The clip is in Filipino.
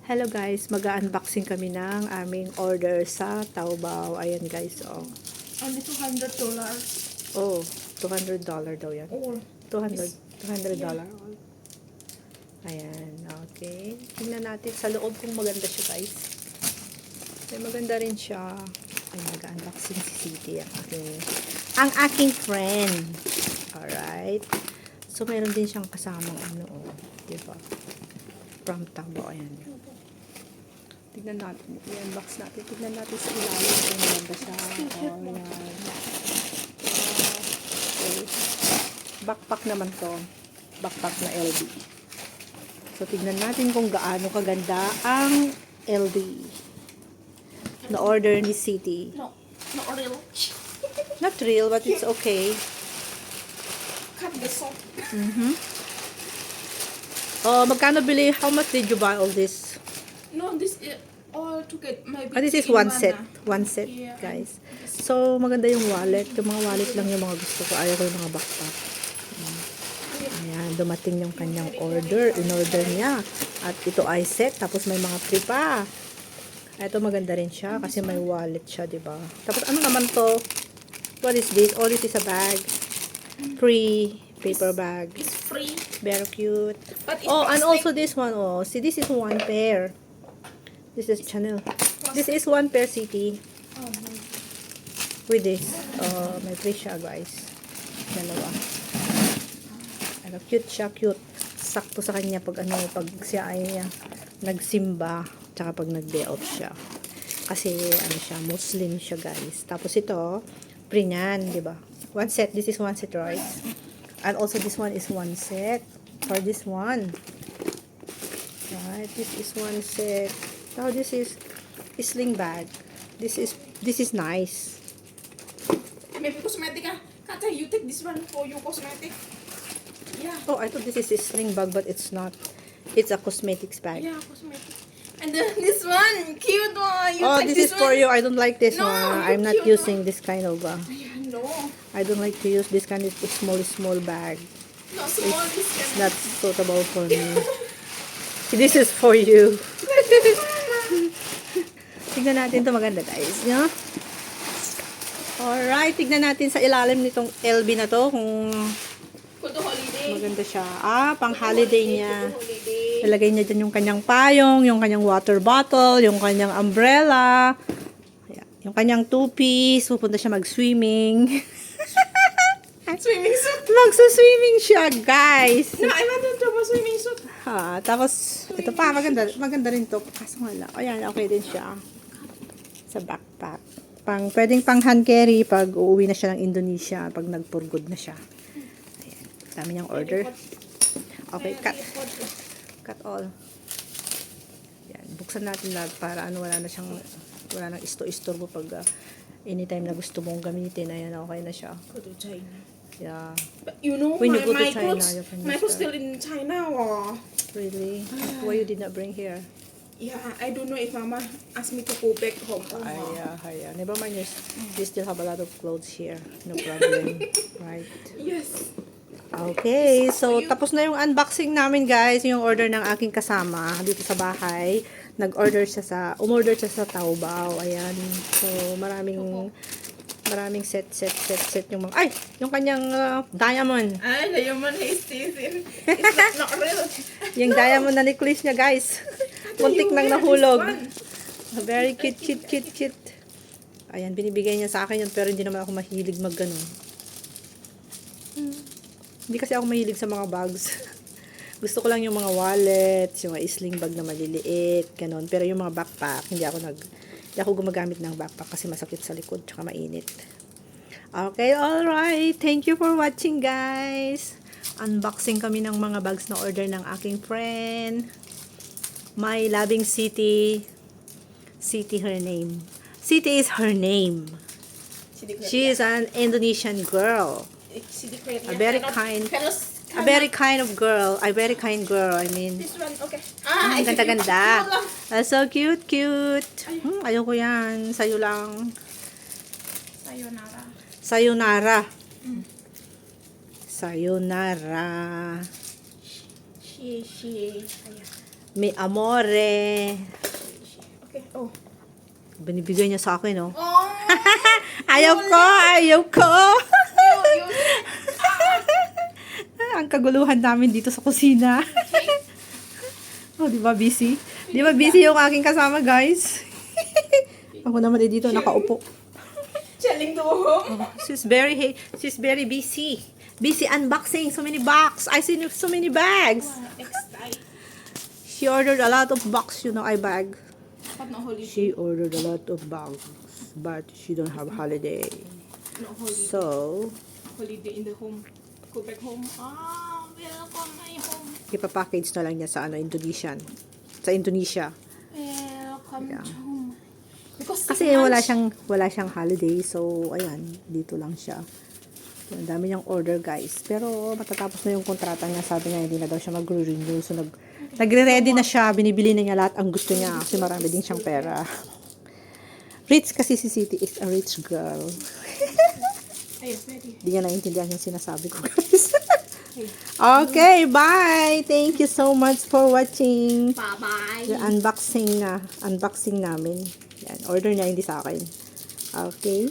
Hello guys, mag-unboxing kami ng aming order sa Taobao. Ayan guys, oh. Only $200. Oh, $200 daw yan. All. $200 all. Ayan, okay. Tingnan natin sa loob kung maganda siya guys. Ay, maganda rin siya. Ay, mag-unboxing si City ang aking friend. Alright. So, meron din siyang kasamang ano, oh. Diba? From Taobao, ayan. Tignan natin. I-unbox natin. Tignan natin sa ilalim kung maganda siya. Oh, yan. Okay. Backpack naman to. Backpack na LB. So, tignan natin kung gaano kaganda ang LB. Na-order ni City. No, not real. Not real, but it's okay. Cut the soap. Oh, magkano bili? How much did you buy all this? No, this is all together. Maybe This is in one set. One set, Yeah. guys. So, maganda yung wallet. Yung mga wallet lang yung mga gusto ko. Ayaw ko yung mga backpack. Ayan, dumating yung kanyang order. In-order niya. At ito ay set. Tapos may mga free pa. Ito maganda rin siya kasi may wallet siya, diba? Tapos ano naman to? What is this? Oh, this is a bag. Free paper bag. It's free. Very cute. But it's Oh, and plastic. also this one. Oh, see, this is one pair. This is Chanel. This is one pair, City. Oh, With this. Oh, may free siya, guys. Dalawa. Ano, cute siya, cute. Sakto sa kanya pag ano, pag siya ay nagsimba, tsaka pag nag-day out siya. Kasi, ano siya, Muslim siya, guys. Tapos ito, free niyan, di ba? One set. This is one set, right? And also, this one is one set. For this one. Right? This is one set. Now, this is sling bag. This is nice. maybe cosmetic. Kata, you take this one for your cosmetic. Yeah. Oh, I thought this is a sling bag, but it's not. It's a cosmetics bag. Yeah, cosmetic. And then this one, cute one. You Oh, take this is for one? you. I don't like this No, one. you I'm not cute using this kind of. Yeah, no. I don't like to use this kind of small bag. No, small. This It's can. not suitable for me. This is for you. Tignan natin to maganda guys. No? Alright, tignan natin sa ilalim nitong LB na to kung Go to holiday. maganda siya. Ah, pang holiday niya. Go to holiday. Ilagay niya dyan yung kanyang payong, yung kanyang water bottle, yung kanyang umbrella, ayan, yung kanyang two-piece, pupunta siya mag-swimming. Swimming suit. Magsa-swimming siya, guys. No, I want to have a swimming suit. Ha, tapos, ito pa, maganda rin to. Kaso nga lang, ayan, okay din siya. Sa backpack. Pwedeng pang hand carry pag uuwi na siya ng Indonesia, pag nagpurgod na siya. Ayan, dami niyang order. Okay, cut all. Yan, buksan natin lahat para ano, wala nang isto-istorbo pag anytime na gusto mong gamitin. Ayan, okay na siya. Go to China. Yeah. But you know, When you go to my China, clothes, you can my use clothes that. still in China. Or Really? Why you did not bring here? yeah, I don't know if Mama asked me to go back home. Or not. Ay, never mind. You still have a lot of clothes here. No problem. Right? Yes. Okay, so tapos na yung unboxing namin guys, yung order ng aking kasama dito sa bahay. Umorder siya sa Taobao. Ayan. So maraming set yung mga yung kanyang diamond. Ay, the human is teasing. It's not real. Yung diamond na necklace niya, guys. Muntik nang nahulog. Very cute. Ayan, binibigay niya sa akin yun, pero hindi naman ako mahilig mag-ganon. Hindi kasi ako mahilig sa mga bags. Gusto ko lang yung mga wallets, yung mga sling bag na maliliit, ganon. Pero yung mga backpack, hindi ako gumagamit ng backpack kasi masakit sa likod, tsaka mainit. Okay, alright. Thank you for watching, guys. Unboxing kami ng mga bags na order ng aking friend. My loving City. City her name. City is her name. She is an Indonesian girl. A very kind girl. A very kind girl, I mean. This one, okay. Ang ganda-ganda. So cute. Ayoko yan. Sa'yo lang. Sayonara. Sayonara. Sayonara. She. Ayan. May amore. Okay, oh. Binibigay niya sa akin, oh. Oh! Ayaw ko! Ayaw ko! Yun. Ang kaguluhan namin dito sa kusina. Oh, di ba busy? Di ba busy yung aking kasama, guys? Ako naman dito nakaupo. Chilling to home. She's very busy. Busy unboxing so many box. I see so many bags. Excited. She ordered a lot of box, bag. But no holiday. She ordered a lot of bags, but she don't have holiday. No holiday. So, Holiday in the home. Go back home. Ah, welcome my home. ipapackage na lang niya sa Indonesian. Sa Indonesia. Welcome Yeah. to home. Because Kasi wala siyang holiday, so ayan, dito lang siya. Ang dami niyang order, guys. Pero matatapos na yung kontrata niya, sabi niya hindi na daw siya mag-renew. So nagre-ready na siya, binibili na niya lahat ang gusto niya kasi marami din siyang pera. Rich kasi si City is a rich girl. Ayun, ready. Hindi niya naintindihan yung sinasabi ko, guys. Okay, bye! Thank you so much for watching. Bye-bye. Yung unboxing namin. Yan, order niya, hindi sa akin. Okay.